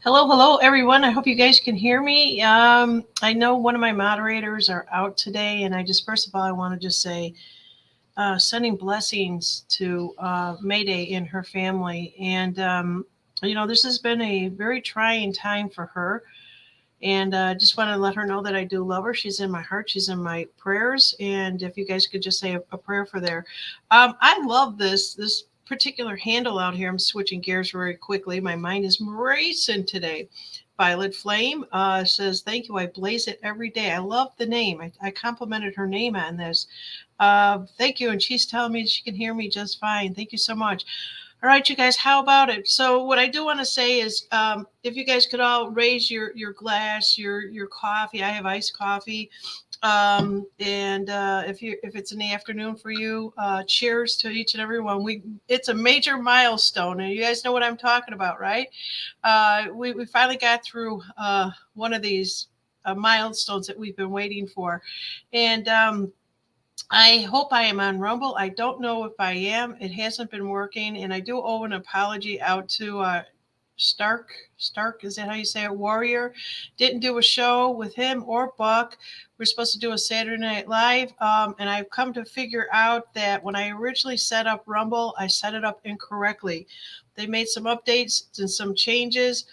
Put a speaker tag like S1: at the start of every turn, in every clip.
S1: Hello, hello, everyone. I hope you guys can hear me. I know one of my moderators are out today, and first of all, I want to just say, sending blessings to Mayday and her family. This has been a very trying time for her. And just want to let her know that I do love her. She's in my heart. She's in my prayers. And if you guys could just say a prayer for there. I love this particular handle out here. I'm switching gears very quickly. My mind is racing today. Violet Flame says, "Thank you. I blaze it every day." I love the name. I complimented her name on this. Thank you. And she's telling me she can hear me just fine. Thank you so much. All right, you guys, how about it? So, what I do want to say is, if you guys could all raise your glass, your coffee. I have iced coffee, and if it's in the afternoon for you, cheers to each and every one. It's a major milestone, and you guys know what I'm talking about, right? We finally got through one of these milestones that we've been waiting for, and I hope I am on Rumble. I don't know if I am. It hasn't been working, and I do owe an apology out to Stark. Stark, is that how you say it? Warrior. Didn't do a show with him or Buck. We're supposed to do a Saturday Night Live, and I've come to figure out that when I originally set up Rumble, I set it up incorrectly. They made some updates and some changes,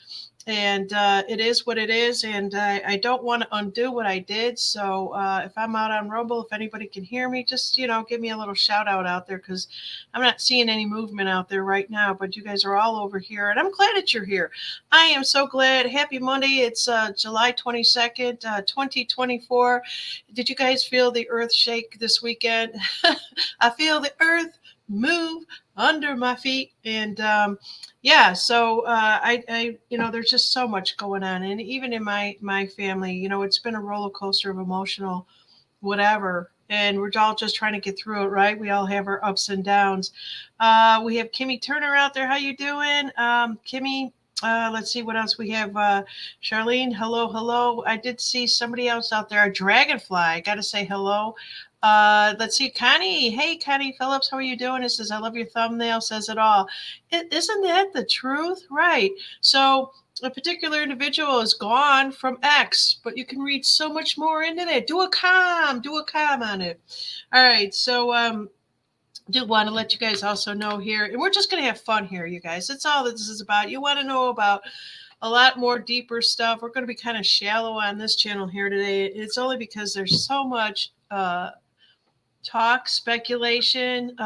S1: and it is what it is, and I don't want to undo what I did. So if I'm out on Rumble, if anybody can hear me, just give me a little shout out there, because I'm not seeing any movement out there right now, but you guys are all over here, and I'm glad that you're here. I am so glad. Happy Monday. It's July 22nd, 2024. Did you guys feel the earth shake this weekend? I feel the earth move under my feet, and yeah, so there's just so much going on, and even in my family, it's been a roller coaster of emotional whatever, and we're all just trying to get through it, right? We all have our ups and downs. We have Kimmy Turner out there. How you doing, Kimmy? Let's see what else we have. Charlene, hello, hello. I did see somebody else out there, a dragonfly. I got to say hello. Let's see, Connie. Hey, Connie Phillips, how are you doing? It says, "I love your thumbnail." Says it all. Isn't that the truth? Right. So a particular individual is gone from X, but you can read so much more into that. Do a com on it. All right. So do want to let you guys also know here, and we're just going to have fun here, you guys. That's all that this is about. You want to know about a lot more deeper stuff. We're going to be kind of shallow on this channel here today. It's only because there's so much talk, speculation,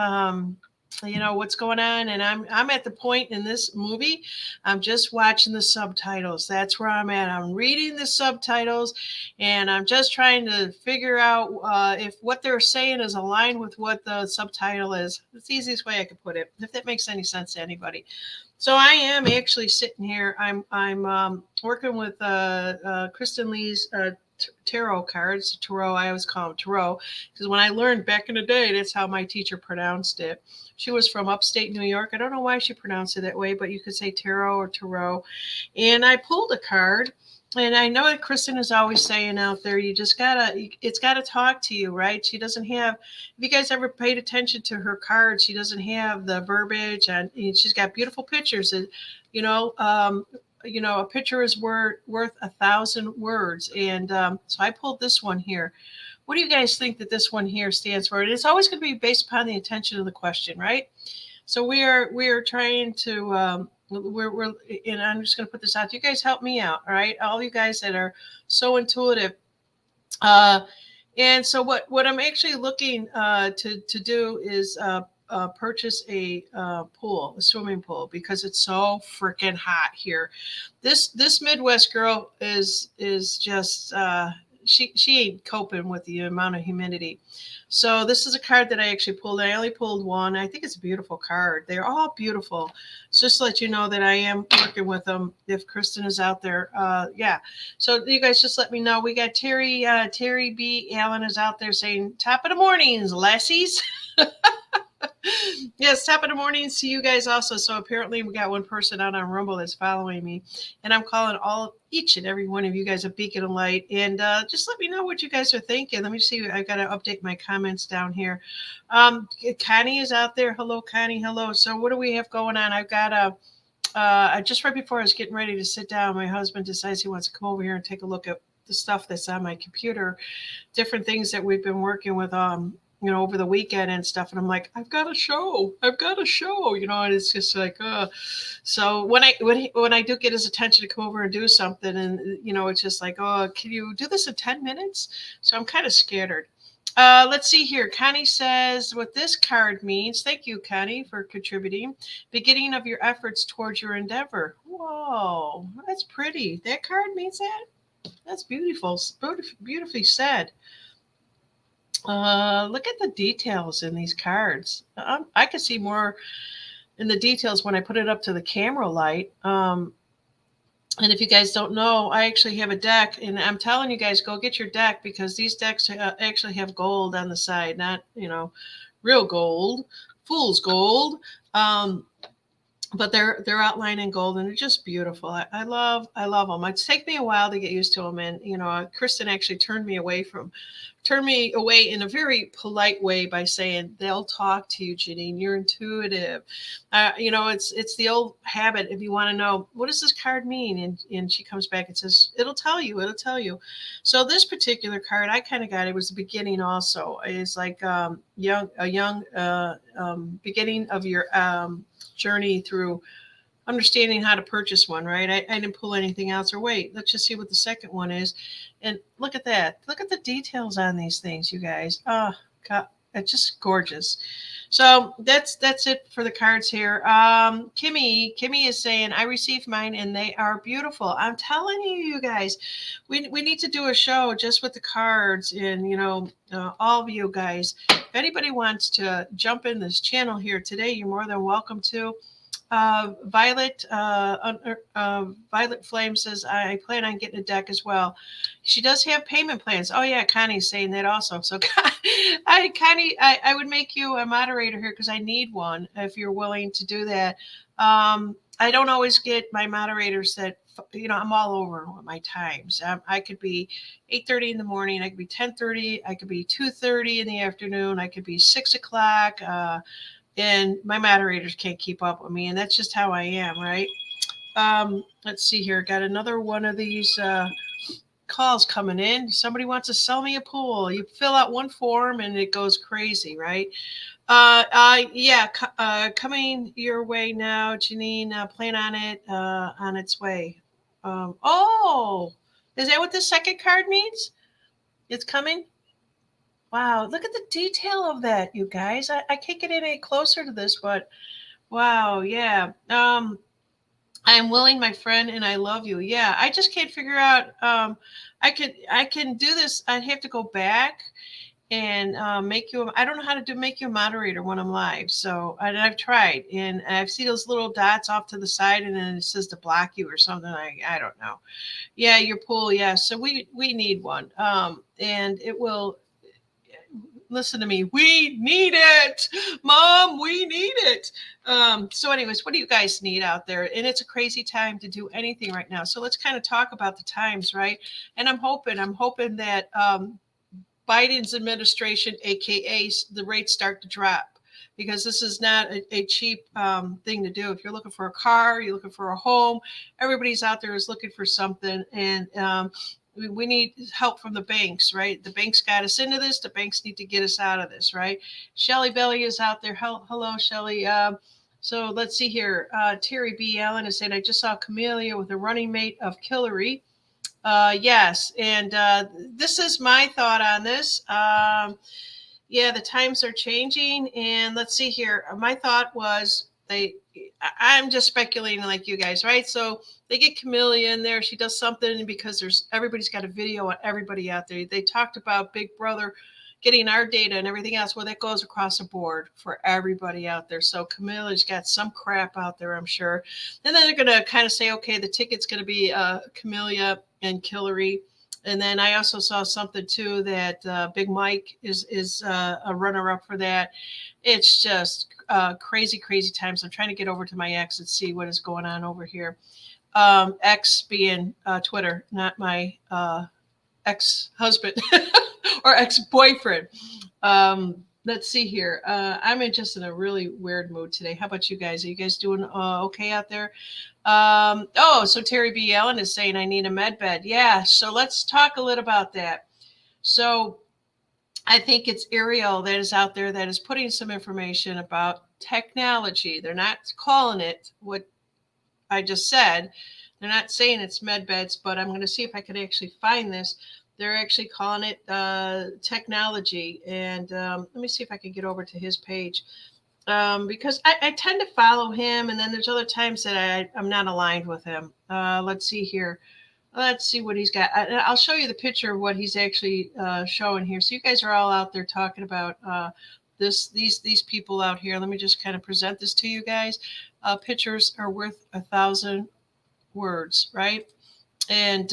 S1: what's going on, and I'm at the point in this movie, I'm just watching the subtitles. That's where I'm at. I'm reading the subtitles, and I'm just trying to figure out if what they're saying is aligned with what the subtitle is. It's the easiest way I could put it, if that makes any sense to anybody. So I am actually sitting here. I'm working with Kristen Lee's tarot cards. Tarot, I always call them tarot, because when I learned back in the day, that's how my teacher pronounced it. She was from upstate New York. I don't know why she pronounced it that way, but you could say tarot or tarot. And I pulled a card. And I know that Kristen is always saying out there, it's gotta talk to you, right? She doesn't have, if you guys ever paid attention to her cards, she doesn't have the verbiage, and she's got beautiful pictures. And, a picture is worth 1,000 words. And so I pulled this one here. What do you guys think that this one here stands for? And it's always going to be based upon the intention of the question, right? So we are trying to we're and I'm just going to put this out. You guys help me out, all right? All you guys that are so intuitive. Uh, and so what I'm actually looking to do is purchase a pool, a swimming pool, because it's so freaking hot here. This Midwest girl is just she ain't coping with the amount of humidity. So this is a card that I actually pulled. I only pulled one. I think it's a beautiful card. They're all beautiful. So just to let you know that I am working with them. If Kristen is out there, yeah. So you guys just let me know. We got Terry B. Allen is out there saying, "Top of the mornings, lassies." Yes, top of the mornings to you guys also. So apparently we got one person out on Rumble that's following me, and I'm calling each and every one of you guys a beacon of light. And just let me know what you guys are thinking. Let me see. I've got to update my comments down here. Connie is out there. Hello, Connie. Hello. So what do we have going on? I've got just right before I was getting ready to sit down, my husband decides he wants to come over here and take a look at the stuff that's on my computer, different things that we've been working with, over the weekend and stuff. And I'm like, I've got a show, and it's just like, so when I do get his attention to come over and do something, and it's just like, oh, can you do this in 10 minutes? So I'm kind of scared. Let's see here. Connie says what this card means. Thank you, Connie, for contributing. Beginning of your efforts towards your endeavor. Whoa, that's pretty. That card means that? That's beautiful. Beautifully said. Look at the details in these cards. I could see more in the details when I put it up to the camera light. And if you guys don't know, I actually have a deck, and I'm telling you guys, go get your deck, because these decks actually have gold on the side, not, real gold, fool's gold. But they're outlined in gold, and they're just beautiful. I love them. It's taken me a while to get used to them, and Kristen actually turned me away in a very polite way by saying they'll talk to you, Janine. You're intuitive. It's the old habit. If you want to know what does this card mean, and she comes back and says it'll tell you. So this particular card, I kind of got it was the beginning. Also, it's like a young beginning of your journey through understanding how to purchase one, right? I didn't pull anything else. Or wait, let's just see what the second one is. And look at that. Look at the details on these things, you guys. Oh, God, it's just gorgeous. So that's it for the cards here. Kimmy is saying, I received mine and they are beautiful. I'm telling you guys, we need to do a show just with the cards, and all of you guys. If anybody wants to jump in this channel here today, you're more than welcome to. Violet Flame says, I plan on getting a deck as well. She does have payment plans. Oh yeah, Connie's saying that also. So Connie, I would make you a moderator here, because I need one if you're willing to do that. I don't always get my moderators that, I'm all over with my times. I could be 8:30 in the morning. I could be 10:30. I could be 2:30 in the afternoon. I could be 6 o'clock. And my moderators can't keep up with me, and that's just how I am, right? Let's see here. Got another one of these calls coming in. Somebody wants to sell me a pool. You fill out one form and it goes crazy, right? Coming your way now, Janine. Plan on it, on its way. Is that what the second card means? It's coming? Wow, look at the detail of that, you guys. I can't get any closer to this, but wow, yeah. I'm willing, my friend, and I love you. Yeah, I just can't figure out. I can do this. I'd have to go back and make you. I don't know how to make you a moderator when I'm live. So I've tried, and I've seen those little dots off to the side, and then it says to block you or something. I don't know. Yeah, your pool. Yeah, so we need one. And it will. Listen to me. We need it, Mom. We need it. So anyways, what do you guys need out there? And it's a crazy time to do anything right now. So let's kind of talk about the times, right? And I'm hoping that Biden's administration, AKA the rates, start to drop, because this is not a cheap thing to do. If you're looking for a car, you're looking for a home, everybody's out there is looking for something. And we need help from the banks, right? The banks got us into this. The banks need to get us out of this, right? Shelly Belly is out there. Hello, Shelly. So let's see here. Terry B. Allen is saying, I just saw Camellia with a running mate of Killary. Yes, and this is my thought on this. Yeah, the times are changing, and let's see here. My thought was I'm just speculating like you guys, right? So they get Camellia in there. She does something because everybody's got a video on everybody out there. They talked about Big Brother getting our data and everything else. Well, that goes across the board for everybody out there. So Camellia's got some crap out there, I'm sure. And then they're going to kind of say, okay, the ticket's going to be Camellia and Killary. And then I also saw something too that Big Mike is a runner-up for that. It's just crazy times. I'm trying to get over to my ex and see what is going on over here. X being Twitter, not my ex-husband or ex-boyfriend. Let's see here. I'm just in a really weird mood today. How about you guys? Are you guys doing okay out there? So Terry B. Allen is saying I need a med bed. Yeah, so let's talk a little about that. So I think it's Ariel that is out there that is putting some information about technology. They're not calling it what I just said. They're not saying it's med beds, but I'm going to see if I can actually find this. They're actually calling it technology. And let me see if I can get over to his page. Because I tend to follow him, and then there's other times that I'm not aligned with him. Let's see here. Let's see what he's got. I'll show you the picture of what he's actually showing here. So you guys are all out there talking about these people out here. Let me just kind of present this to you guys. Pictures are worth 1,000 words, right? And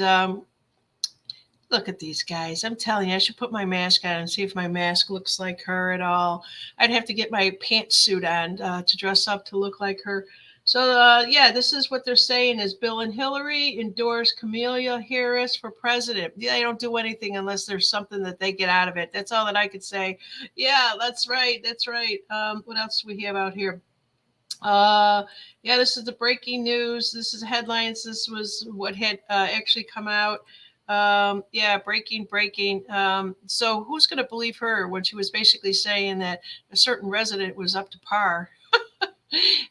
S1: look at these guys. I'm telling you, I should put my mask on and see if my mask looks like her at all. I'd have to get my pantsuit on to dress up to look like her. So, yeah, this is what they're saying is Bill and Hillary endorse Kamala Harris for president. They don't do anything unless there's something that they get out of it. That's all that I could say. Yeah, that's right. That's right. What else do we have out here? Yeah, this is the breaking news. This is headlines. This was what had actually come out. Yeah, breaking. So who's going to believe her when she was basically saying that a certain resident was up to par?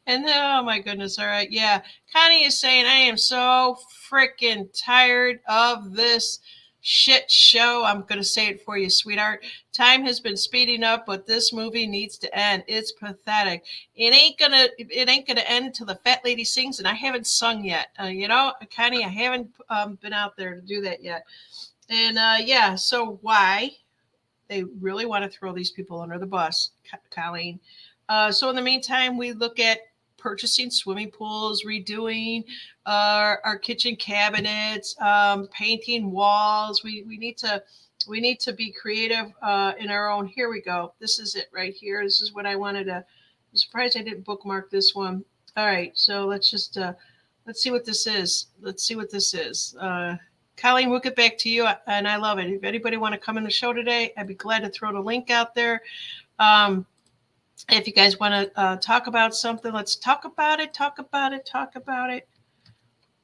S1: And oh my goodness, all right, yeah. Connie is saying, I am so freaking tired of this shit show. I'm going to say it for you, sweetheart. Time has been speeding up, but this movie needs to end. It's pathetic. It ain't gonna end until the fat lady sings, and I haven't sung yet. Connie, I haven't been out there to do that yet. And yeah, so why they really want to throw these people under the bus, Colleen? So in the meantime, we look at purchasing swimming pools, redoing our kitchen cabinets, painting walls. We need to be creative in our own. Here we go. This is it right here. This is what I wanted to. I'm surprised I didn't bookmark this one. All right, so let's just let's see what this is. Let's see what this is. Colleen, we'll get back to you, and I love it. If anybody want to come in the show today, I'd be glad to throw the link out there. If you guys want to talk about something, let's talk about it.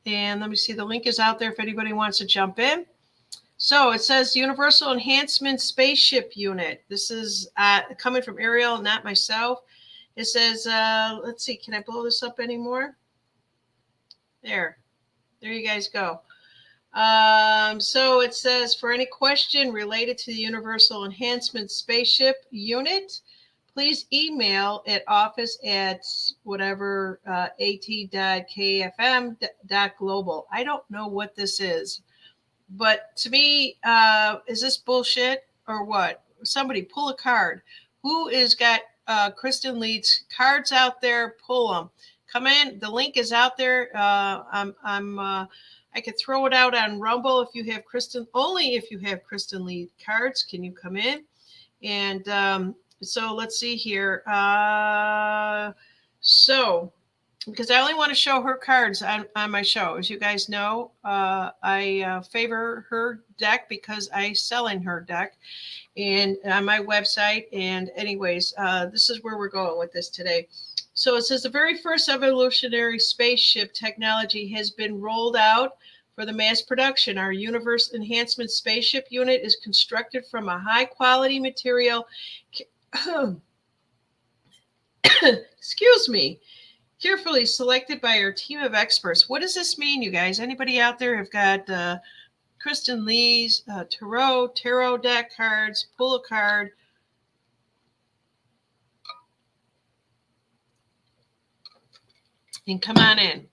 S1: And let me see, the link is out there if anybody wants to jump in. So it says Universal Enhancement Spaceship Unit. This is coming from Ariel, not myself. It says, let's see, can I blow this up anymore? There you guys go. So it says, for any question related to the Universal Enhancement Spaceship Unit, please email at office@whatever at.kfm.global. I don't know what this is, but to me, is this bullshit or what? Somebody pull a card. Who is got Kristen Leeds cards out there? Pull them. Come in. The link is out there. I could throw it out on Rumble if you have Kristen. Only if you have Kristen Leeds cards can you come in. And so let's see here. So because I only want to show her cards on my show. As you guys know, I favor her deck because I sell in her deck and on my website. And anyways, this is where we're going with this today. So it says the very first evolutionary spaceship technology has been rolled out for the mass production. Our Universe Enhancement Spaceship Unit is constructed from a high quality material. Excuse me. Carefully selected by our team of experts. What does this mean, you guys? Anybody out there have got Kristen Lee's tarot deck cards? Pull a card. And come on in.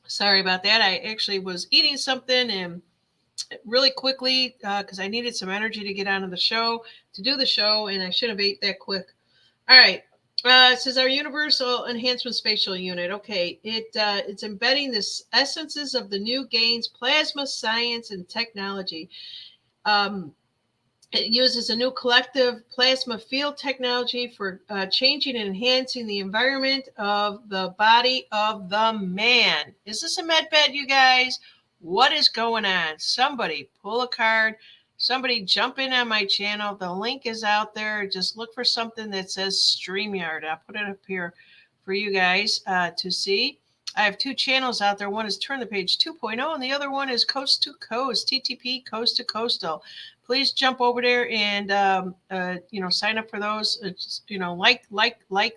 S1: Sorry about that. I actually was eating something and really quickly because I needed some energy to get onto the show, to do the show, and I should have ate that quick. All right. It says our Universal Enhancement Spatial Unit. Okay, it's embedding the essences of the new gains, plasma science and technology. It uses a new collective plasma field technology for changing and enhancing the environment of the body of the man. Is this a med bed, you guys? What is going on? Somebody pull a card. somebody jump in on my channel. The link is out there. Just look for something that says StreamYard. I'll put it up here for you guys to see. I have two channels out there. One is Turn the Page 2.0, and the other one is Coast to Coast, TTP Coast to Coastal. Please jump over there and sign up for those. Like,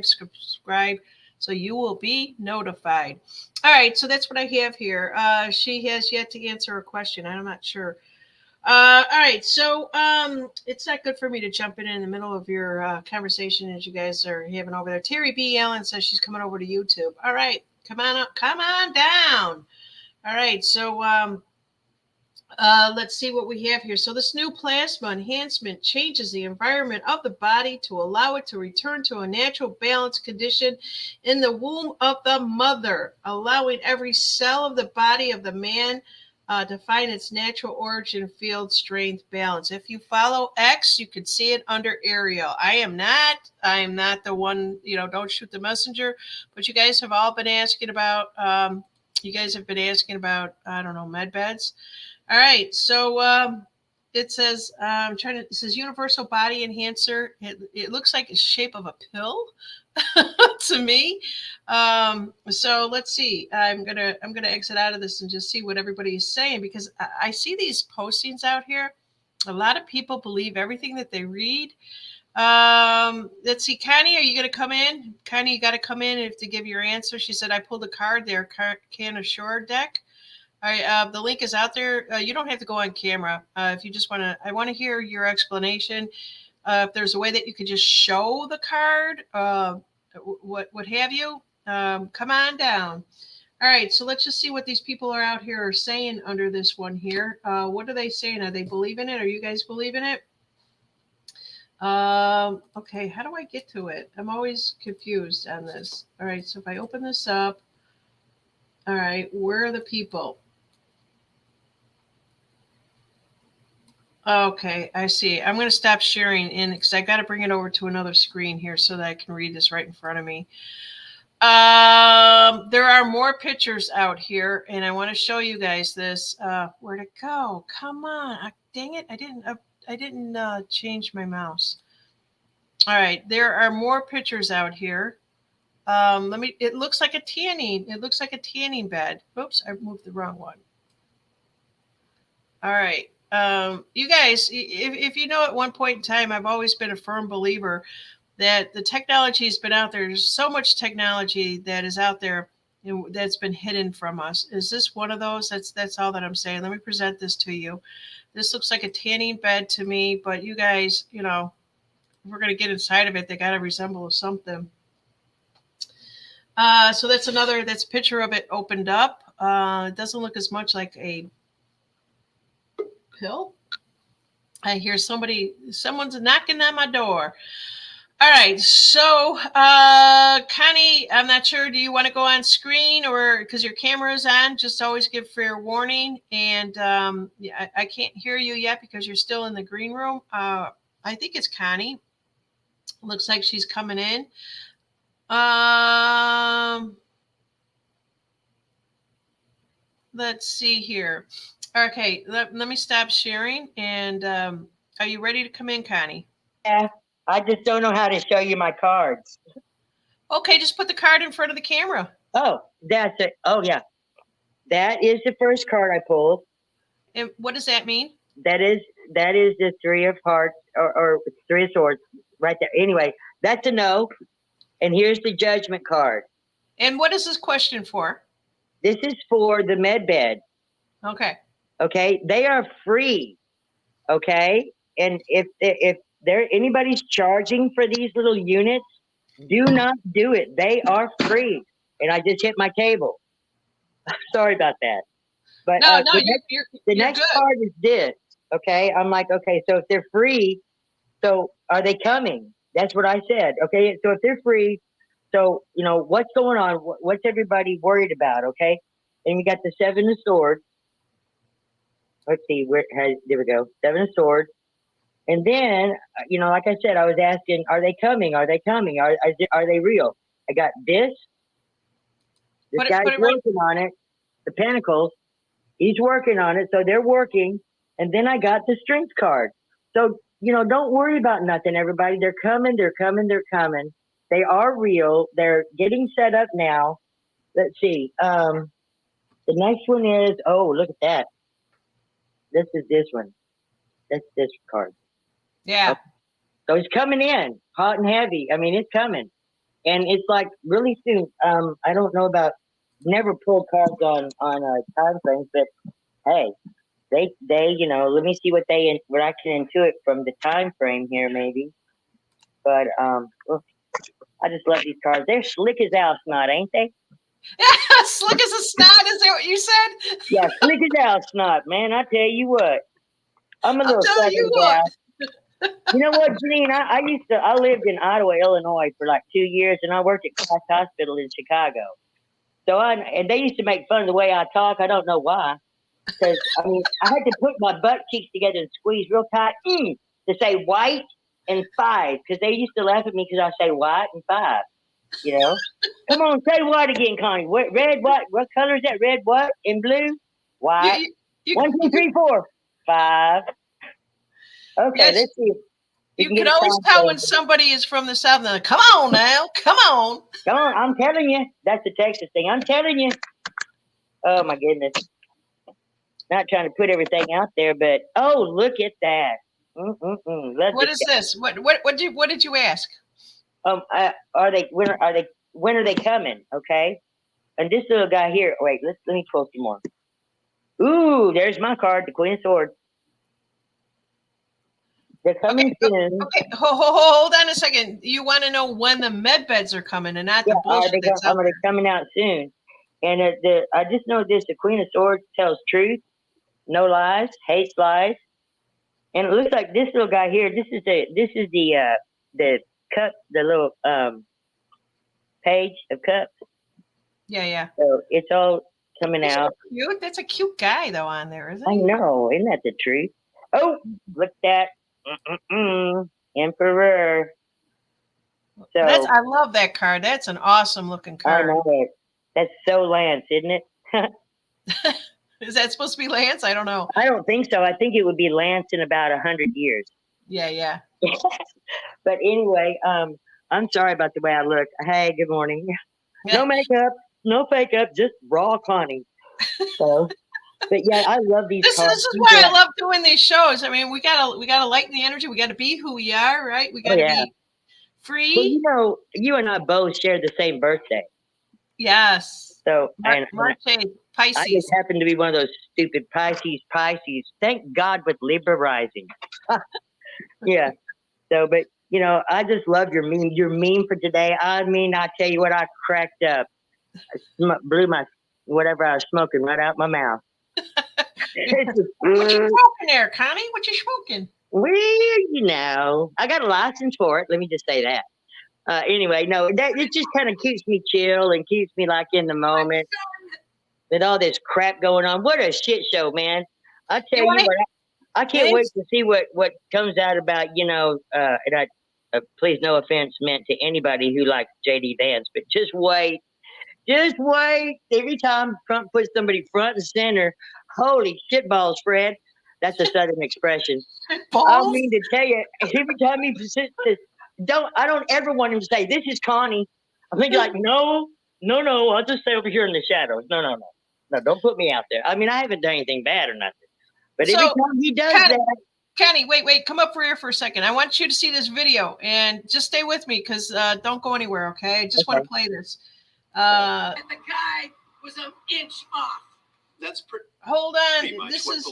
S1: subscribe, so you will be notified. All right, so that's what I have here. She has yet to answer a question. I'm not sure. All right, so it's not good for me to jump in the middle of your conversation as you guys are having over there. Terry B. Allen says she's coming over to YouTube. All right, come on up, come on down. All right, so let's see what we have here. So this new plasma enhancement changes the environment of the body to allow it to return to a natural balance condition in the womb of the mother, allowing every cell of the body of the man to find its natural origin, field, strength, balance. If you follow X, you can see it under Ariel. I am not the one, don't shoot the messenger, but you guys have all been asking about, I don't know, med beds. All right, so it says it says universal body enhancer. It looks like the shape of a pill to me. So let's see. I'm gonna exit out of this and just see what everybody is saying, because I see these postings out here. A lot of people believe everything that they read. Let's see, Connie, are you gonna come in? Connie, you got to come in to give your answer. She said I pulled a card there, Can Assure deck. All right, the link is out there. You don't have to go on camera. If you just want to, I want to hear your explanation. If there's a way that you could just show the card, what have you, come on down. All right, so let's just see what these people are out here are saying under this one here. What are they saying? Are they believing it? Are you guys believing it? Okay, how do I get to it? I'm always confused on this. All right, so if I open this up, all right, where are the people? Okay, I see. I'm going to stop sharing because I got to bring it over to another screen here so that I can read this right in front of me. There are more pictures out here, and I want to show you guys this. Where'd it go? Come on. Dang it. I didn't change my mouse. All right, there are more pictures out here. It looks like a tanning bed. Oops, I moved the wrong one. All right. You guys, if you know, at one point in time, I've always been a firm believer that the technology has been out there. There's so much technology that is out there that's been hidden from us. Is this one of those? That's all that I'm saying. Let me present this to you. This looks like a tanning bed to me, but you guys, if we're going to get inside of it, they got to resemble something. So that's a picture of it opened up. It doesn't look as much like a pill. I hear someone's knocking on my door. All right, so Connie, I'm not sure. Do you want to go on screen, or because your camera is on? Just always give fair warning. And I can't hear you yet because you're still in the green room. I think it's Connie. Looks like she's coming in. Let's see here. Okay, let me stop sharing. And are you ready to come in, Connie?
S2: Yeah, I just don't know how to show you my cards.
S1: Okay, just put the card in front of the camera.
S2: Oh, that's it. Oh, yeah. That is the first card I pulled.
S1: And what does that mean?
S2: That is the Three of Hearts or Three of Swords right there. Anyway, that's a no. And here's the Judgment card.
S1: And what is this question for?
S2: This is for the med bed.
S1: Okay.
S2: Okay, they are free. Okay, and if anybody's charging for these little units, do not do it. They are free. And I just hit my table. Sorry about that. But the next card is this. Okay, I'm like, okay, so if they're free, so are they coming? That's what I said. Okay, so if they're free, so what's going on? What's everybody worried about? Okay, and we got the Seven of Swords. Let's see, there we go. Seven of Swords. And then, like I said, I was asking, are they coming? Are they coming? Are they real? I got this. This guy's working on it. The Pentacles. He's working on it. So they're working. And then I got the strength card. So, don't worry about nothing, everybody. They're coming, they're coming, they're coming. They are real. They're getting set up now. Let's see. The next one is, oh, look at that. This is this one. That's this card.
S1: Yeah.
S2: Okay. So it's coming in hot and heavy. I mean, it's coming. And it's like really soon. I don't know about, never pulled cards on time frames, but hey, they, let me see what I can intuit from the time frame here, maybe. But, well, I just love these cards. They're slick as owl snot, ain't they?
S1: Slick as a snot, is that what you said?
S2: Yeah, slick as owl snot, man. I tell you what. I'm a little southern gal. You know what, Janine? I lived in Ottawa, Illinois for like 2 years, and I worked at Christ Hospital in Chicago. So and they used to make fun of the way I talk. I don't know why. Because, I mean, I had to put my butt cheeks together and squeeze real tight to say white and 5. Because they used to laugh at me because I say white and 5. Come on, say white again, Connie. Red, what? What color is that? Red, what? And blue? White. 1, 2, 3, 4, 5. Okay,
S1: yes,
S2: let's see.
S1: You can always tell when somebody is from the South. Like, come on now, come on.
S2: Come on, I'm telling you. That's the Texas thing. I'm telling you. Oh my goodness. Not trying to put everything out there, but oh, look at that.
S1: What is this? What did you ask?
S2: When are they coming? Okay. And this little guy here. Wait, let me pull some more. Ooh, there's my card, the Queen of Swords. They're coming soon.
S1: Okay, hold on a second. You want to know when the med beds are coming and not the bullshit that's out there.
S2: They're coming out soon. And I just know this: the Queen of Swords tells truth, no lies, hates lies. And it looks like this little guy here. This is the cup, the little page of cups.
S1: Yeah.
S2: So it's all coming out.
S1: Cute. That's a cute guy though on there, isn't
S2: he? I know, isn't that the truth? Oh, look at that. Emperor. So
S1: I love that card. That's an awesome looking card.
S2: I know it. That's so Lance, isn't it?
S1: Is that supposed to be Lance? I don't know.
S2: I don't think so. I think it would be Lance in about 100 years.
S1: Yeah.
S2: But anyway, I'm sorry about the way I look. Hey, good morning. No makeup, no fake up, just raw Connie. So. But yeah, I love these cards.
S1: This is why I love doing these shows. I mean, we gotta lighten the energy. We gotta be who we are, right? We gotta be free.
S2: Well, you and I both share the same birthday.
S1: Yes.
S2: So
S1: March 8th, Pisces.
S2: I just happen to be one of those stupid Pisces. Thank God with Libra rising. Yeah. So, but I just love your meme. Your meme for today. I mean, I tell you what, I cracked up. I blew my whatever I was smoking right out my mouth.
S1: What you smoking there, Connie? What you smoking?
S2: Well, I got a license for it. Let me just say that. Anyway, no, it just kind of keeps me chill and keeps me like in the moment. With all this crap going on, what a shit show, man! I tell you what, I can't wait to see what comes out about and please, no offense meant to anybody who likes JD Vance, but just wait. Just wait. Every time Trump puts somebody front and center, holy shitballs, Fred. That's a Southern expression. I mean to tell you, every time he says this, I don't ever want him to say, "This is Connie." I think like, no, I'll just stay over here in the shadows. No, don't put me out there. I mean, I haven't done anything bad or nothing. But every time he does that.
S1: Kenny, wait, come up here for a second. I want you to see this video and just stay with me because don't go anywhere, okay? I just want to play this.
S3: And the guy was an inch off.
S4: That's
S1: hold on.
S4: This is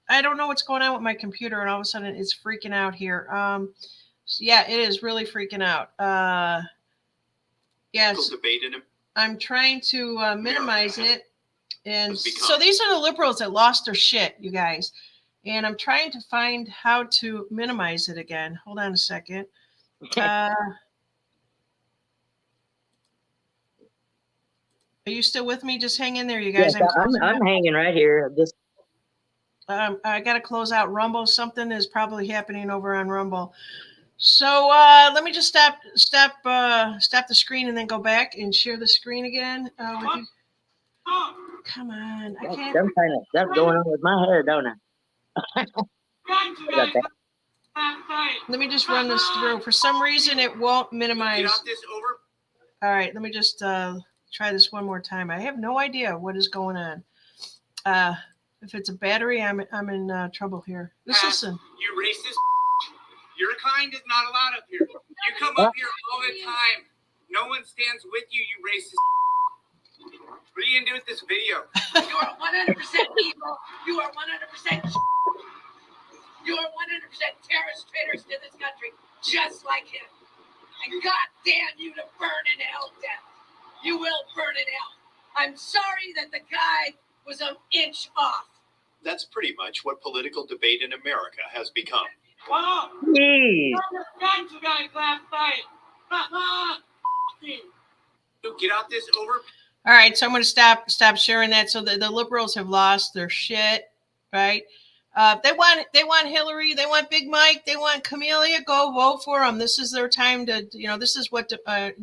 S1: I don't know what's going on with my computer, and all of a sudden it's freaking out here. Yeah, it is really freaking out. Yes,
S4: debating him.
S1: I'm trying to minimize it, and so these are the liberals that lost their shit, you guys. And I'm trying to find how to minimize it again. Hold on a second. Are you still with me? Just hang in there, you guys.
S2: Yes, I'm hanging right here.
S1: I got to close out Rumble. Something is probably happening over on Rumble. So let me just stop the screen and then go back and share the screen again. Come on, I can't.
S2: Some kind of stuff going on with my hair, don't I? Got that.
S1: Let me just run this through. For some reason, it won't
S3: Get
S1: minimize.
S3: off this over.
S1: All right, let me just try this one more time. I have no idea what is going on. If it's a battery, I'm in trouble here. Just listen.
S3: You racist. Your kind is not allowed up here. You come up here all the time. No one stands with you, you racist. What are you gonna do with this video? You are 100% evil. You are 100%. You are 100% terrorist traitors to this country, just like him. And God damn you to burn in hell, death. You will burn in hell. I'm sorry that the guy was an inch off.
S4: That's pretty much what political debate in America has become.
S3: Wow.
S2: Jeez.
S3: Get out this over.
S1: All right, so I'm going to stop sharing that. So the liberals have lost their shit, right? They want Hillary, they want Big Mike, they want Camellia. Go vote for them. This is their time to, this is what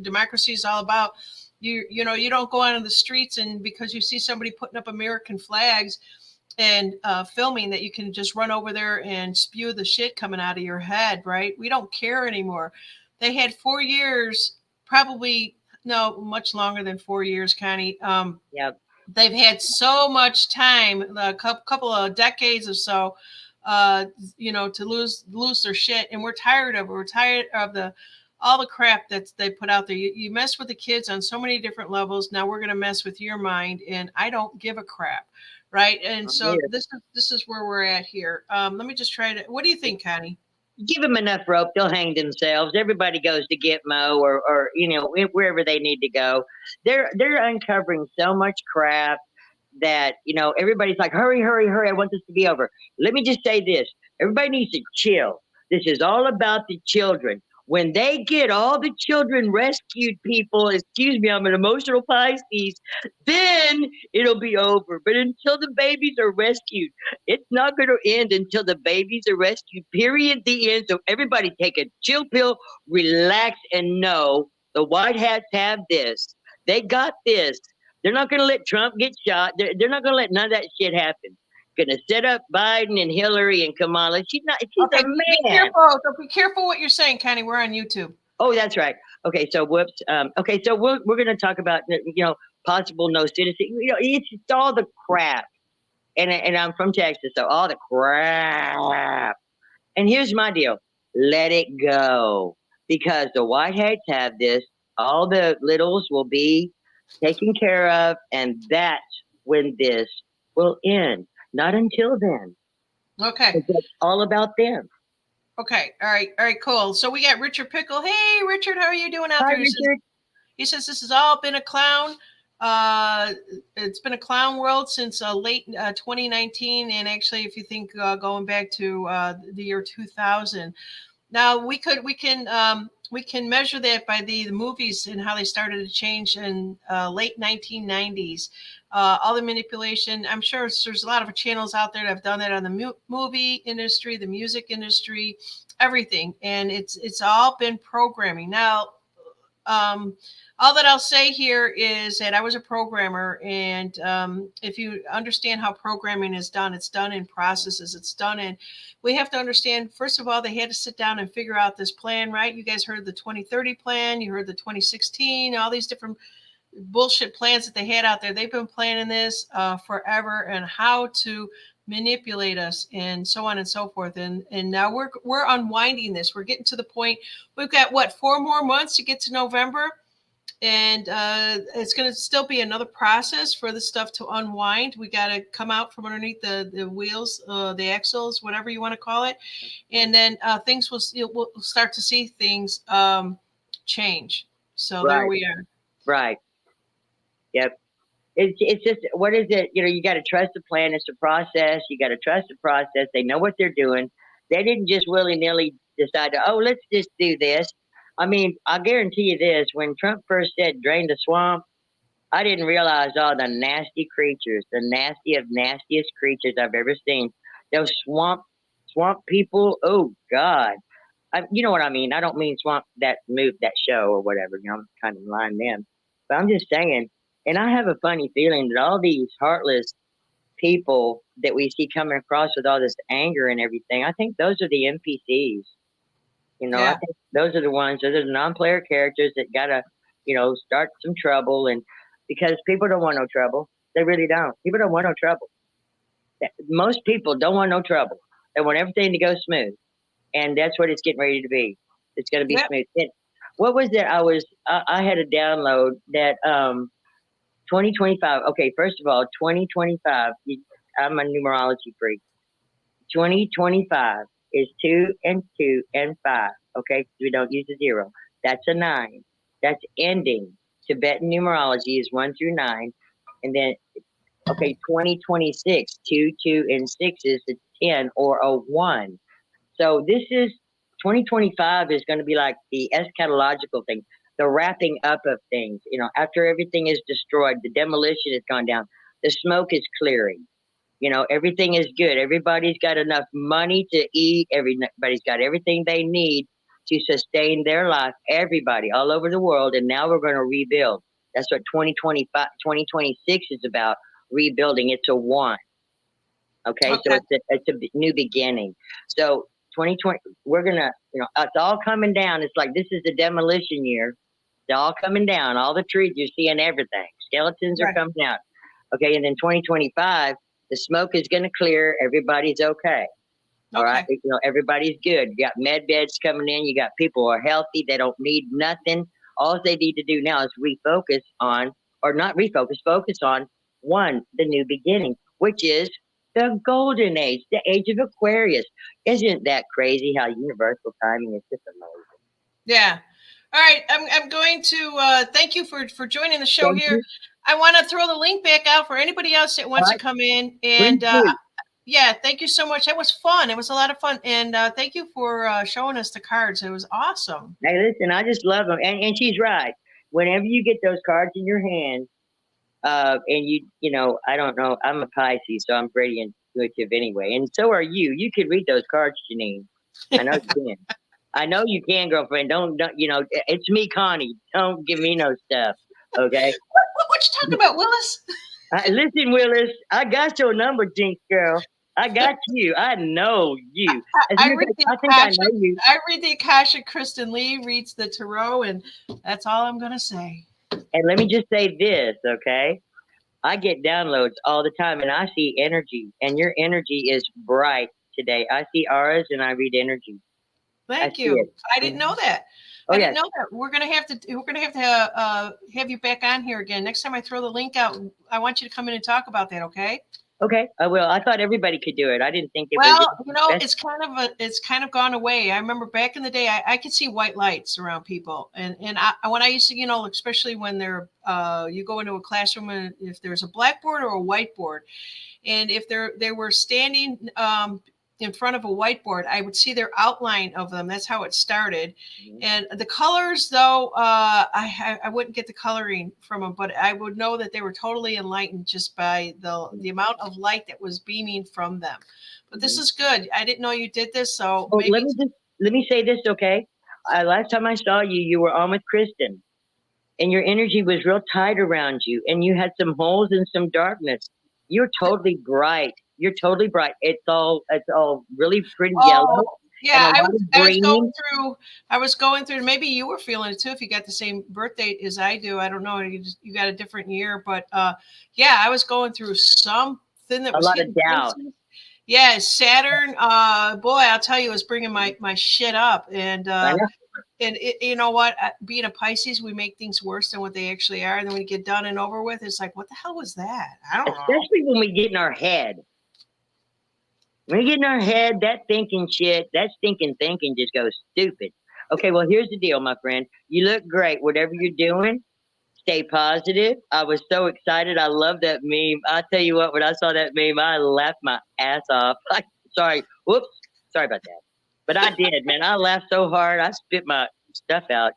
S1: democracy is all about. You don't go out on the streets and because you see somebody putting up American flags and filming that you can just run over there and spew the shit coming out of your head, right? We don't care anymore. They had 4 years, probably no, much longer than 4 years, Connie.
S2: Yep.
S1: They've had so much time, a couple of decades or so, to lose their shit, and we're tired of it. We're tired of all the crap that they put out there. You mess with the kids on so many different levels. Now we're gonna mess with your mind, and I don't give a crap, right? And so this is where we're at here. Let me just try to. What do you think, Connie?
S2: Give them enough rope, they'll hang themselves. Everybody goes to Gitmo or wherever they need to go. They're uncovering so much crap that everybody's like, hurry, hurry, hurry! I want this to be over. Let me just say this: everybody needs to chill. This is all about the children. When they get all the children rescued, people, excuse me, I'm an emotional Pisces, then it'll be over. But until the babies are rescued, it's not going to end until the babies are rescued, period, the end. So everybody take a chill pill, relax, and know the white hats have this. They got this. They're not going to let Trump get shot. They're not going to let none of that shit happen. Going to set up Biden and Hillary and Kamala. She's
S1: Okay,
S2: a man.
S1: Be careful what you're saying, Connie. We're on YouTube.
S2: Oh, that's right. Okay, so whoops. Okay, so we're going to talk about possible no citizen. It's all the crap, and I'm from Texas, so all the crap. And here's my deal: let it go, because the white hats have this. All the littles will be taken care of, and that's when this will end. Not until then.
S1: Okay.
S2: It's all about them.
S1: Okay. All right. Cool. So we got Richard Pickle. Hey, Richard, how are you doing out
S2: Hi,
S1: there?
S2: Richard.
S1: He says this has all been a clown. It's been a clown world since late 2019, and actually, if you think going back to the year 2000. Now we can measure that by the movies and how they started to change in late 1990s. All the manipulation. I'm sure there's a lot of channels out there that have done that on the movie industry, the music industry, everything, and it's all been programming. Now, all that I'll say here is that I was a programmer, and if you understand how programming is done, it's done in processes. It's done in. We have to understand. First of all, they had to sit down and figure out this plan, right? You guys heard the 2030 plan. You heard the 2016. All these different bullshit plans that they had out there. They've been planning this forever, and how to manipulate us and so on and so forth. And now we're unwinding this. We're getting to the point. We've got 4 more months to get to November. And it's going to still be another process for the stuff to unwind. We got to come out from underneath the wheels, the axles, whatever you want to call it. And then things we'll start to see things change. So There we are.
S2: Right. Yep. It's just, what is it? You got to trust the plan. It's a process. You got to trust the process. They know what they're doing. They didn't just willy-nilly decide let's just do this. I mean, I guarantee you this: when Trump first said drain the swamp, I didn't realize all the nasty creatures, the nastiest creatures I've ever seen. Those swamp people. Oh God, you know what I mean. I don't mean swamp that show or whatever. I'm kind of lying them, but I'm just saying. And I have a funny feeling that all these heartless people that we see coming across with all this anger and everything, I think those are the NPCs. You know, I
S1: Yeah.
S2: think those are the ones, those are the non-player characters that gotta, start some trouble, and because people don't want no trouble. They really don't. People don't want no trouble. Most people don't want no trouble. They want everything to go smooth, and that's what it's getting ready to be. It's going to be
S1: Yep.
S2: smooth. What was it? I had a download that 2025. Okay, first of all, 2025. I'm a numerology freak. 2025 is 2 and 2 and 5. Okay, we don't use a 0. That's a 9. That's ending. Tibetan numerology is 1 through 9, and then 2026, 2, 2, and 6 is a 10 or a 1. So this is 2025 is going to be like the eschatological thing, the wrapping up of things. After everything is destroyed, the demolition has gone down, the smoke is clearing. Everything is good. Everybody's got enough money to eat. Everybody's got everything they need to sustain their life. Everybody all over the world. And now we're going to rebuild. That's what 2025, 2026 is about, rebuilding. It's a 1. Okay. So it's a new beginning. So 2020, we're going to, it's all coming down. It's like, this is the demolition year. It's all coming down. All the trees, you're seeing everything. Skeletons are coming out. Okay. And then 2025, the smoke is going to clear. Everybody's okay. All right. Everybody's good. You got med beds coming in. You got people who are healthy. They don't need nothing. All they need to do now is refocus on, or not refocus, focus on the new beginning, which is the golden age, the age of Aquarius. Isn't that crazy how universal timing is just amazing?
S1: Yeah. All right. I'm going to thank you for joining the show
S2: Thank
S1: here.
S2: you.
S1: I want to throw the link back out for anybody else that wants to come in. And yeah, thank you so much. That was fun. It was a lot of fun. And thank you for showing us the cards. It was awesome.
S2: Hey, listen, I just love them. And she's right. Whenever you get those cards in your hand, and I don't know, I'm a Pisces, so I'm pretty intuitive anyway. And so are you. You can read those cards, Janine. I know you can. I know you can, girlfriend. Don't it's me, Connie. Don't give me no stuff. Okay.
S1: What you talking about, Willis?
S2: Listen, Willis, I got your number, Jinx girl. I got you. I know you.
S1: I read
S2: I know you.
S1: I read the Akasha. Kristen Lee reads the Tarot, and that's all I'm gonna say.
S2: And let me just say this, okay? I get downloads all the time, and I see energy, and your energy is bright today. I see auras, and I read energy.
S1: Thank you. I didn't know that. I didn't know that. We're gonna have to have you back on here again. Next time I throw the link out, I want you to come in and talk about that. Okay?
S2: Okay, I will. I thought everybody could do it. I didn't think it
S1: was. It's kind of gone away. I remember back in the day, I could see white lights around people, and when I used to, especially when they're you go into a classroom and if there's a blackboard or a whiteboard, and if they were standing in front of a whiteboard, I would see their outline of them. That's how it started. Mm-hmm. And the colors, though, I wouldn't get the coloring from them, but I would know that they were totally enlightened just by the amount of light that was beaming from them. But this is good. I didn't know you did this, so maybe...
S2: let me say this, okay? Last time I saw you, you were on with Kristen, and your energy was real tight around you, and you had some holes and some darkness. You're totally bright. You're totally bright. It's all really pretty yellow.
S1: Yeah, I was going through. Maybe you were feeling it too. If you got the same birthday as I do, I don't know. You got a different year, but yeah, I was going through something that was
S2: a lot of doubt.
S1: Yeah, Saturn. Boy, I'll tell you, it was bringing my shit up, and you know what? Being a Pisces, we make things worse than what they actually are, and then when you get done and over with, it's like, what the hell was that? I don't know.
S2: Especially when we get in our head. When we get in our head, that thinking shit, that stinking thinking just goes stupid. Okay, well, here's the deal, my friend. You look great. Whatever you're doing, stay positive. I was so excited. I love that meme. I tell you what, when I saw that meme, I laughed my ass off. Sorry. Whoops. Sorry about that. But I did, man. I laughed so hard. I spit my stuff out,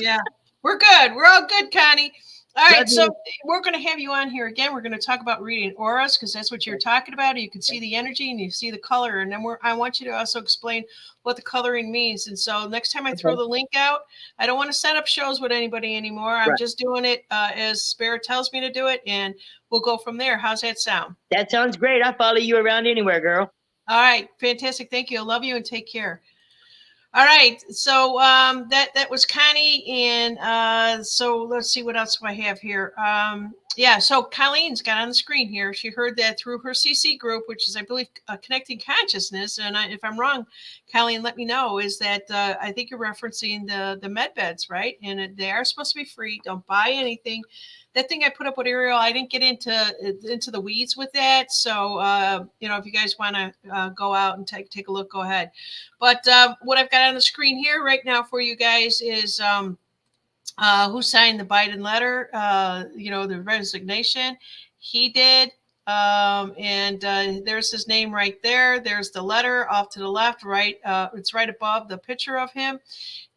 S1: Yeah. We're good. We're all good, Connie. All right,
S2: Love
S1: so
S2: you.
S1: we're going to have you on here again. We're going to talk about reading auras because that's what you're talking about. You can see the energy and you see the color, and then I want you to also explain what the coloring means. And so next time I throw
S2: Okay.
S1: the link out, I don't want to set up shows with anybody anymore. I'm
S2: Right.
S1: just doing it as Spirit tells me to do it, and we'll go from there. How's that sound?
S2: That sounds great. I'll follow you around anywhere, girl.
S1: All right, fantastic. Thank you. I love you and take care. All right, so that was Connie, and so let's see what else do I have here. Yeah, so Colleen's got on the screen here. She heard that through her CC group, which is, I believe, Connecting Consciousness. And if I'm wrong, Colleen, let me know. Is that I think you're referencing the med beds, right? And they are supposed to be free. Don't buy anything. That thing I put up with Ariel, I didn't get into the weeds with that. So if you guys want to go out and take a look, go ahead. But what I've got on the screen here right now for you guys is who signed the Biden letter, the resignation. He did. And there's his name right there. There's the letter off to the left, right? It's right above the picture of him.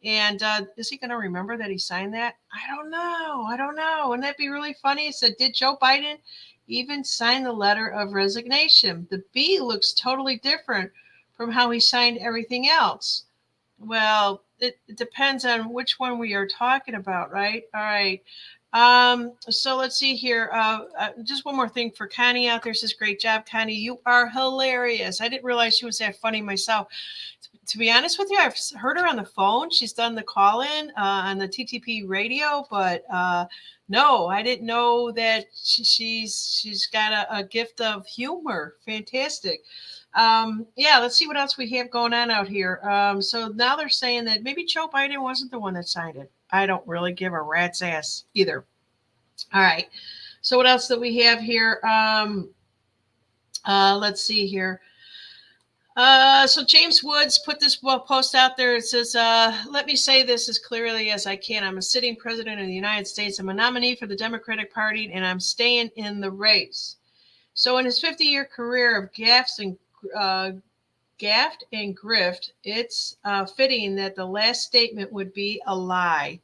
S1: And is he going to remember that he signed that? I don't know. Wouldn't that be really funny? It said, did Joe Biden even sign the letter of resignation? The B looks totally different from how he signed everything else. Well, it depends on which one we are talking about, right? All right. So let's see here. Just one more thing for Connie out there. Says, great job, Connie. You are hilarious. I didn't realize she was that funny myself. To be honest with you, I've heard her on the phone. She's done the call-in on the TTP radio, but no, I didn't know that she's got a gift of humor. Fantastic. Let's see what else we have going on out here. So now they're saying that maybe Joe Biden wasn't the one that signed it. I don't really give a rat's ass either. All right. So what else that we have here? Let's see here. So James Woods put this post out there. It says, let me say this as clearly as I can. I'm a sitting president of the United States. I'm a nominee for the Democratic Party, and I'm staying in the race. So in his 50-year career of gaffed and grift, it's fitting that the last statement would be a lie.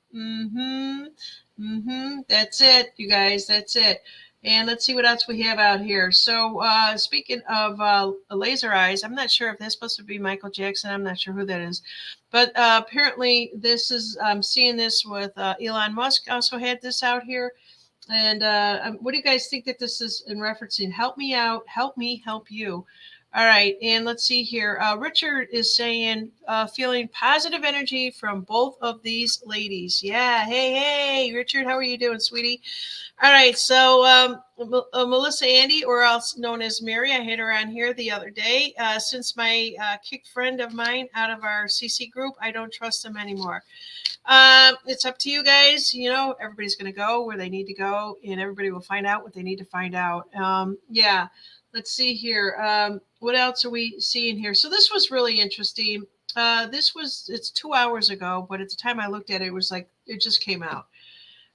S1: That's it, you guys. That's it. And let's see what else we have out here. So speaking of laser eyes, I'm not sure if that's supposed to be Michael Jackson. I'm not sure who that is. But apparently this is, I'm seeing this with Elon Musk also had this out here. And what do you guys think that this is in referencing? Help me out. Help me help you. All right. And let's see here. Richard is saying feeling positive energy from both of these ladies. Yeah. Hey, Richard. How are you doing, sweetie? All right. So Melissa Andy, or else known as Mary, I had her on here the other day. Since my kicked friend of mine out of our CC group, I don't trust them anymore. It's up to you guys. Everybody's going to go where they need to go, and everybody will find out what they need to find out. Let's see here. What else are we seeing here? So this was really interesting. It's 2 hours ago, but at the time I looked at it, it was like it just came out.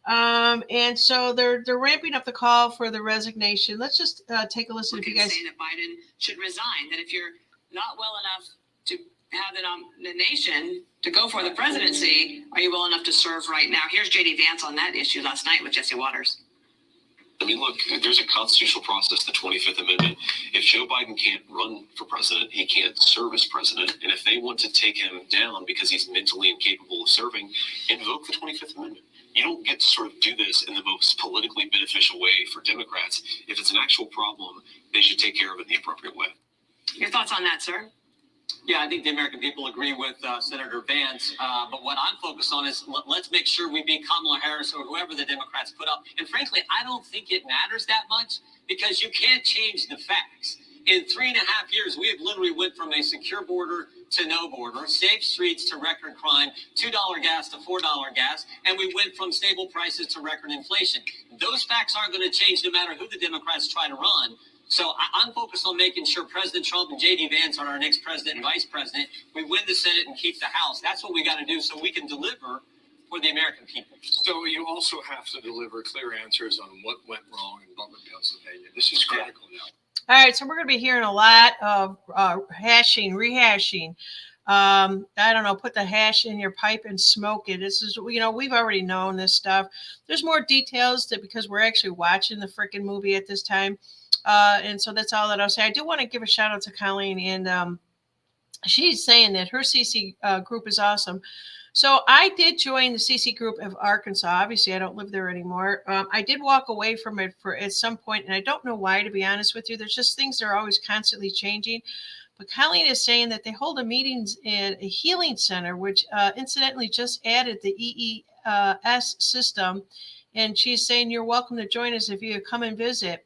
S1: And so they're ramping up the call for the resignation. Let's just take a listen.
S5: If you guys say that Biden should resign, that if you're not well enough to have the nomination to go for the presidency, are you well enough to serve right now? Here's JD Vance on that issue last night with Jesse Waters.
S6: I mean, look, there's a constitutional process, the 25th Amendment. If Joe Biden can't run for president, he can't serve as president. And if they want to take him down because he's mentally incapable of serving, invoke the 25th Amendment. You don't get to sort of do this in the most politically beneficial way for Democrats. If it's an actual problem, they should take care of it in the appropriate way.
S5: Your thoughts on that, sir?
S7: Yeah, I think the American people agree with Senator Vance. But what I'm focused on is let's make sure we beat Kamala Harris or whoever the Democrats put up. And frankly, I don't think it matters that much because you can't change the facts. In 3.5 years, we have literally went from a secure border to no border, safe streets to record crime, $2 gas to $4 gas, and we went from stable prices to record inflation. Those facts aren't going to change no matter who the Democrats try to run. So I'm focused on making sure President Trump and J.D. Vance are our next president and vice president. We win the Senate and keep the House. That's what we got to do so we can deliver for the American people.
S4: So you also have to deliver clear answers on what went wrong in Butler, Pennsylvania. This is critical now.
S1: All right, so we're going to be hearing a lot of rehashing I don't know, put the hash in your pipe and smoke it. This is, we've already known this stuff. There's more details that because we're actually watching the freaking movie at this time. And so that's all that I'll say. I do want to give a shout out to Colleen, and she's saying that her CC group is awesome. So I did join the CC group of Arkansas. Obviously, I don't live there anymore. I did walk away from it for at some point, and I don't know why, to be honest with you. There's just things that are always constantly changing. But Colleen is saying that they hold a meetings in a healing center, which incidentally just added the EES system. And she's saying you're welcome to join us if you come and visit.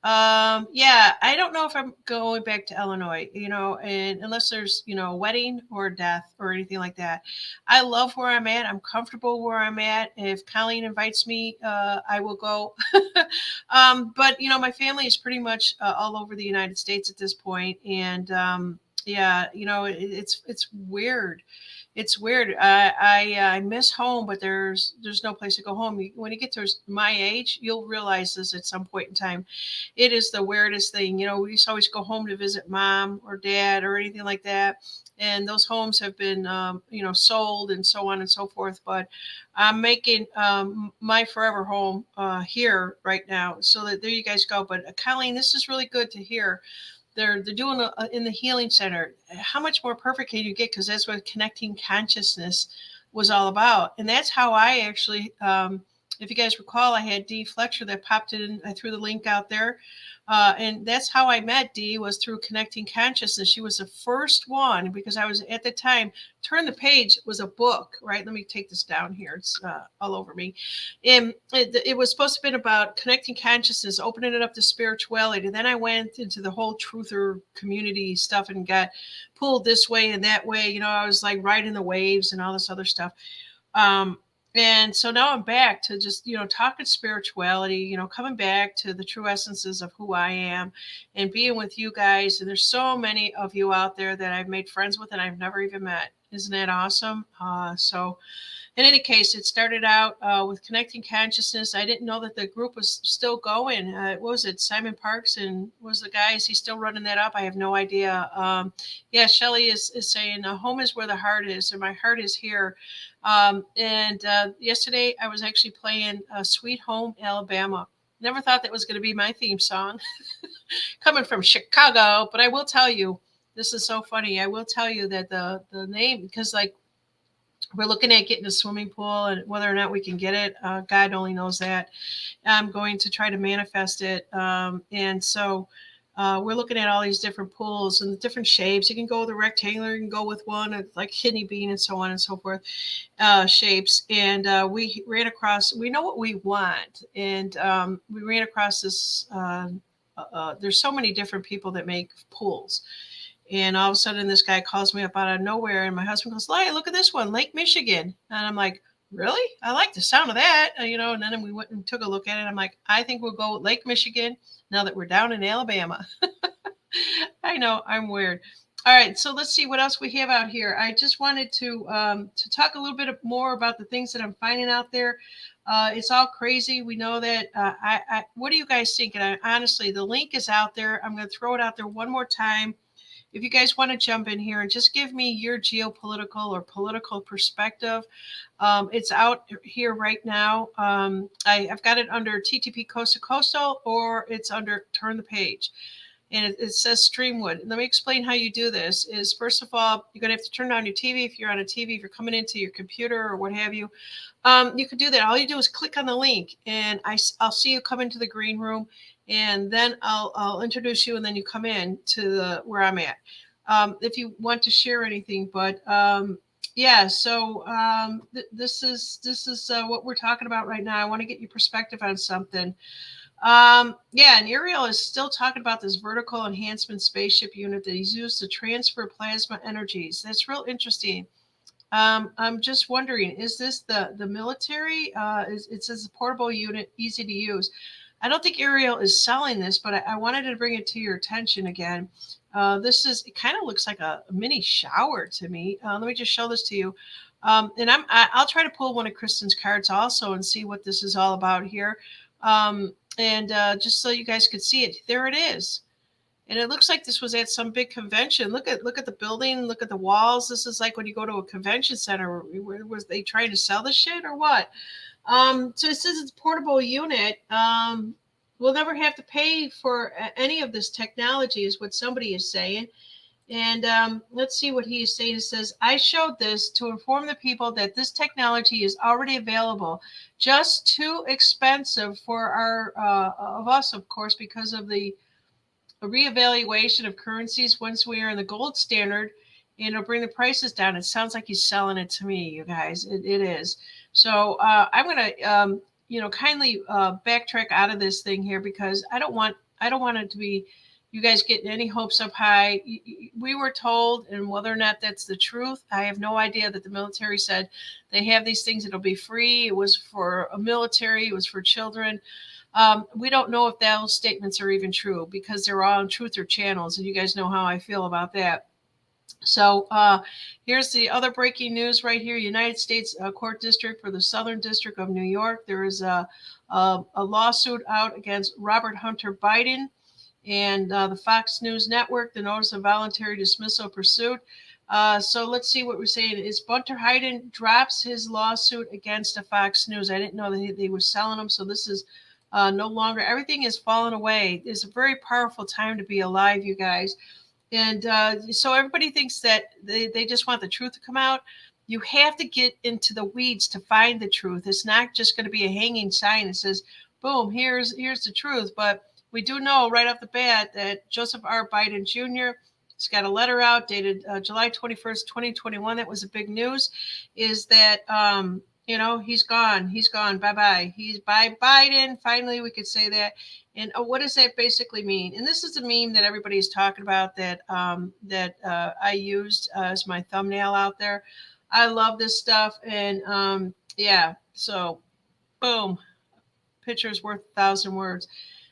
S1: Yeah, I don't know if I'm going back to Illinois, and unless there's, a wedding or death or anything like that. I love where I'm at. I'm comfortable where I'm at. If Colleen invites me, I will go. But, my family is pretty much all over the United States at this point. And, yeah, it's weird. It's weird. I miss home, but there's no place to go home. When you get to my age, you'll realize this at some point in time. It is the weirdest thing. We used to always go home to visit mom or dad or anything like that. And those homes have been, sold and so on and so forth. But I'm making my forever home here right now. So that there you guys go. But Colleen, this is really good to hear. They're doing in the healing center. How much more perfect can you get? Because that's what connecting consciousness was all about. And that's how I actually, if you guys recall, I had Dee Fletcher that popped in. I threw the link out there. And that's how I met Dee, was through Connecting Consciousness. She was the first one, because I was at the time, Turn the Page was a book, right? Let me take this down here. It's all over me. And it was supposed to have been about connecting consciousness, opening it up to spirituality. And then I went into the whole truther community stuff and got pulled this way and that way. I was like riding the waves and all this other stuff. And so now I'm back to just, talking spirituality, coming back to the true essences of who I am and being with you guys. And there's so many of you out there that I've made friends with and I've never even met. Isn't that awesome? So in any case, it started out with Connecting Consciousness. I didn't know that the group was still going. What was it? Simon Parks and was the guy? Is he still running that up? I have no idea. Yeah, Shelly is saying, home is where the heart is, and my heart is here. And yesterday I was actually playing Sweet Home Alabama. Never thought that was going to be my theme song coming from Chicago, but I will tell you, this is so funny. I will tell you that the name, because we're looking at getting a swimming pool, and whether or not we can get it, God only knows that. I'm going to try to manifest it. And so we're looking at all these different pools and the different shapes. You can go with a rectangular, you can go with one like kidney bean and so on and so forth, shapes. And we ran across, we know what we want. And we ran across this, there's so many different people that make pools. And all of a sudden, this guy calls me up out of nowhere, and my husband goes, "Hey, look at this one, Lake Michigan." And I'm like, "Really? I like the sound of that." And then we went and took a look at it. I'm like, "I think we'll go with Lake Michigan now that we're down in Alabama." I know, I'm weird. All right, so let's see what else we have out here. I just wanted to talk a little bit more about the things that I'm finding out there. It's all crazy. We know that. What do you guys think? And honestly, the link is out there. I'm going to throw it out there one more time. If you guys want to jump in here and just give me your geopolitical or political perspective, it's out here right now. I've got it under TTP Coast to Coastal, or it's under Turn the Page. And it says Streamwood. Let me explain how you do this. Is first of all, you're going to have to turn on your TV. If you're on a TV, if you're coming into your computer or what have you, you can do that. All you do is click on the link, and I'll see you come into the green room. And then I'll introduce you, and then you come in to where I'm at. If you want to share anything, but yeah. So this is what we're talking about right now. I want to get your perspective on something. Yeah, and Ariel is still talking about this vertical enhancement spaceship unit that he's used to transfer plasma energies. That's real interesting. I'm just wondering, is this the military? It says a portable unit, easy to use. I don't think Ariel is selling this, but I wanted to bring it to your attention again. It kind of looks like a mini shower to me. Let me just show this to you. And I'll try to pull one of Kristen's cards also and see what this is all about here. And just so you guys could see it, there it is. And it looks like this was at some big convention. Look at the building, look at the walls. This is like when you go to a convention center. Was they trying to sell this shit or what? So it says it's a portable unit. We'll never have to pay for any of this technology, is what somebody is saying. And let's see what he is saying. It says, I showed this to inform the people that this technology is already available, just too expensive for our of us, of course, because of the reevaluation of currencies once we are in the gold standard, and it'll bring the prices down. It sounds like he's selling it to me, you guys. It is. So I'm going to, kindly backtrack out of this thing here, because I don't want it to be you guys getting any hopes up high. We were told, and whether or not that's the truth, I have no idea, that the military said they have these things. It'll be free. It was for a military. It was for children. We don't know if those statements are even true, because they're all on truther channels, and you guys know how I feel about that. So here's the other breaking news right here. United States Court District for the Southern District of New York. There is a lawsuit out against Robert Hunter Biden and the Fox News Network. The notice of voluntary dismissal pursued. So let's see what we're saying. Is Hunter Biden drops his lawsuit against the Fox News. I didn't know that they were selling them. So this is no longer. Everything is falling away. It's a very powerful time to be alive, you guys. And so everybody thinks that they just want the truth to come out. You have to get into the weeds to find the truth. It's not just going to be a hanging sign that says, boom, here's the truth. But we do know right off the bat that Joseph R. Biden Jr. has got a letter out dated July 21st, 2021. That was a big news, is that, he's gone. He's gone. Bye-bye. He's bye Biden. Finally, we could say that. And what does that basically mean? And this is a meme that everybody is talking about that I used as my thumbnail out there. I love this stuff. And so boom, picture's worth 1,000 words.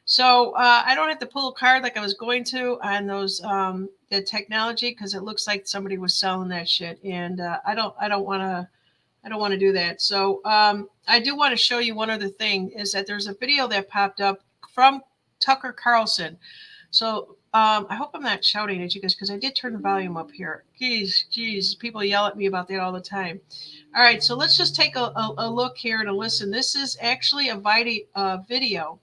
S1: So I don't have to pull a card like I was going to on those the technology, because it looks like somebody was selling that shit, and I don't want to do that. So I do want to show you one other thing, is that there's a video that popped up from Tucker Carlson. So I hope I'm not shouting at you guys, because I did turn the volume up here. Geez, people yell at me about that all the time. All right, so let's just take a look here and a listen. This is actually a video.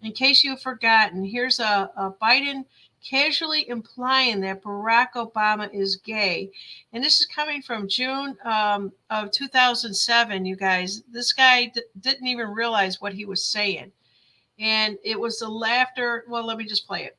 S1: In case you've forgotten, here's a Biden casually implying that Barack Obama is gay. And this is coming from June of 2007, you guys. This guy didn't even realize what he was saying. And it was the laughter. Well, let me just play it.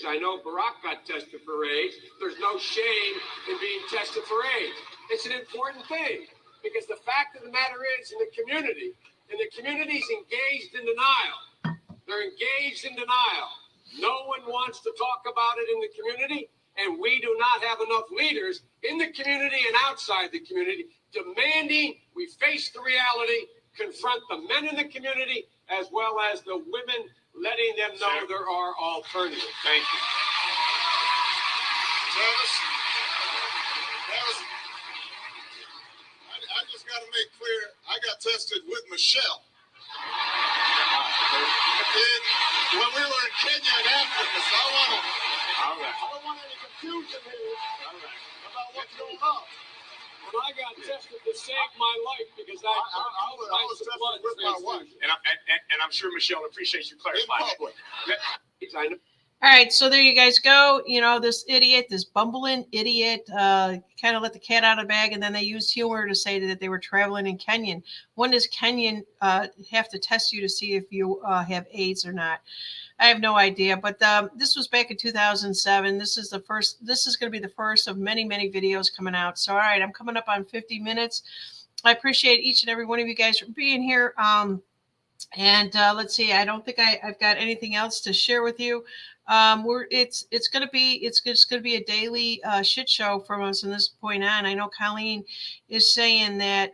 S8: I know Barack got tested for AIDS. There's no shame in being tested for AIDS. It's an important thing, because the fact of the matter is, in the community's engaged in denial. They're engaged in denial. No one wants to talk about it in the community, and we do not have enough leaders in the community and outside the community demanding we face the reality, confront the men in the community, as well as the women, letting them know there are alternatives.
S4: Thank you.
S9: Travis, I just got to make clear, I got tested with Michelle. When we were in Kenya and Africa, so I don't want any confusion here about what's going on.
S8: When I got tested to save my life, because I was tested with my wife.
S4: And I'm sure Michelle appreciates you clarifying.
S9: In public.
S8: I know.
S1: All right, so there you guys go. This idiot, this bumbling idiot, kind of let the cat out of the bag, and then they used humor to say that they were traveling in Kenyan. When does Kenyan have to test you to see if you have AIDS or not? I have no idea, but this was back in 2007. This is going to be the first of many, many videos coming out. So, all right, I'm coming up on 50 minutes. I appreciate each and every one of you guys for being here. And let's see, I don't think I've got anything else to share with you. It's just going to be a daily shit show from us from this point on. I know Colleen is saying that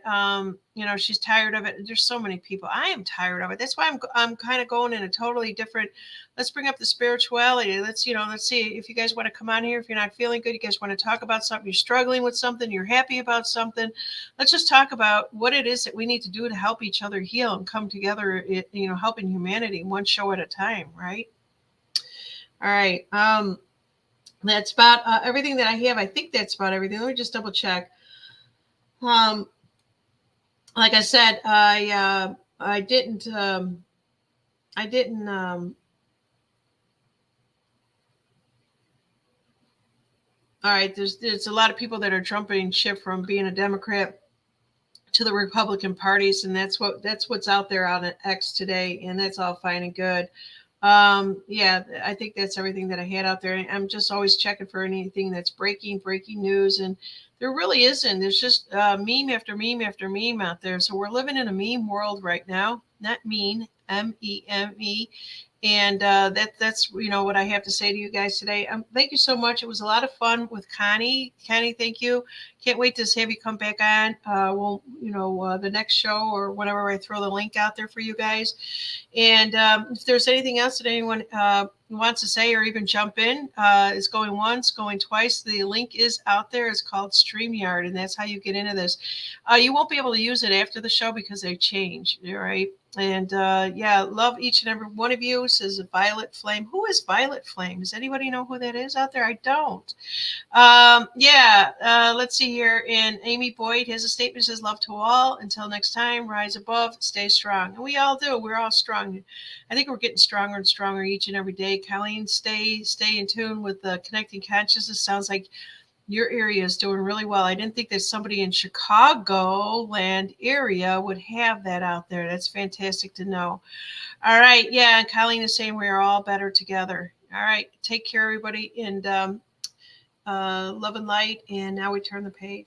S1: she's tired of it. There's so many people. I am tired of it. That's why I'm kind of going in a totally different. Let's bring up the spirituality. Let's see if you guys want to come on here. If you're not feeling good, you guys want to talk about something. You're struggling with something. You're happy about something. Let's just talk about what it is that we need to do to help each other heal and come together. Helping humanity one show at a time, right? All right. That's about everything that I have. I think that's about everything. Let me just double check. Like I said, I didn't all right, there's a lot of people that are jumping ship from being a Democrat to the Republican parties, and that's what's out there on X today, and that's all fine and good. Yeah, I think that's everything that I had out there. I'm just always checking for anything that's breaking news, and there really isn't. There's just meme after meme after meme out there. So we're living in a meme world right now, not mean, MEME. And that's what I have to say to you guys today. Thank you so much. It was a lot of fun with Connie. Connie, thank you. Can't wait to have you come back on. The next show or whenever I throw the link out there for you guys. And if there's anything else that anyone wants to say or even jump in, it's going once, going twice. The link is out there. It's called StreamYard, and that's how you get into this. You won't be able to use it after the show because they change. All right. And love each and every one of you, says Violet Flame. Who is Violet Flame? Does anybody know who that is out there? I don't. Let's see here. And Amy Boyd has a statement, says, love to all. Until next time, rise above, stay strong. And we all do. We're all strong. I think we're getting stronger and stronger each and every day. Colleen, stay in tune with the Connecting Consciousness. Sounds like your area is doing really well. I didn't think that somebody in Chicagoland area would have that out there. That's fantastic to know. All right. Yeah. And Colleen is saying we are all better together. All right. Take care, everybody. And love and light. And now we turn the page.